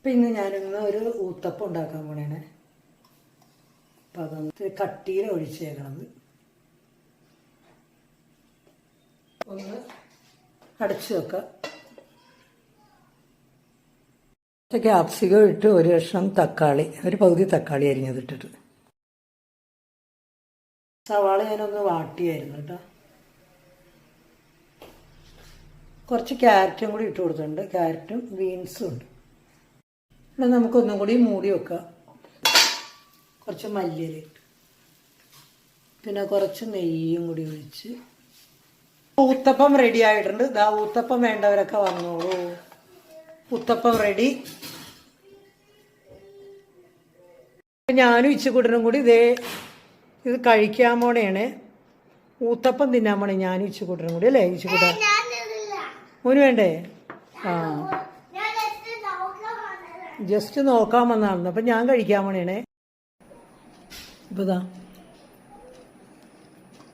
പിന്നെ ഞാനിന്ന് ഒരു ഊത്തപ്പം ഉണ്ടാക്കാൻ പോണേണ്. അപ്പം അതൊന്ന് കട്ടിയിൽ ഒഴിച്ചേക്കണത്. ഒന്ന് അടച്ചു വെക്കാം. ക്യാപ്സിക്കം ഇട്ട് ഒരു കഷ്ണം തക്കാളി, ഒരു പകുതി തക്കാളി അരിഞ്ഞതിട്ടിട്ട്. സവാള ഞാനൊന്ന് വാട്ടിയായിരുന്നു കേട്ടോ. കുറച്ച് ക്യാരറ്റും കൂടി ഇട്ട് കൊടുത്തിട്ടുണ്ട്. ക്യാരറ്റും ബീൻസും ഉണ്ട്. പിന്നെ നമുക്കൊന്നും കൂടി മൂടി വെക്കാം. കുറച്ച് മല്ലിയില ഇട്ട്, പിന്നെ കുറച്ച് നെയ്യും കൂടി ഒഴിച്ച്. ഊത്തപ്പം റെഡി ആയിട്ടുണ്ട്. ഇതാ ഊത്തപ്പം വേണ്ടവരൊക്കെ വന്നോളൂ. ഊത്തപ്പം റെഡി. ഞാനും ഇച്ചുകൂട്ടനും കൂടി ഇത് കഴിക്കാൻ പോണേണ്. ഊത്തപ്പം തിന്നാൻ പോണേ ഞാനും ഇച്ചുകൂട്ടനും കൂടി. അല്ലേ ഇച്ചുകൂട്ട? മോന് വേണ്ടേ? ആ, ജസ്റ്റ് നോക്കാൻ വന്നതാണ്. അപ്പം ഞാൻ കഴിക്കാൻ പോണേണേ. ഇപ്പം ഇതാ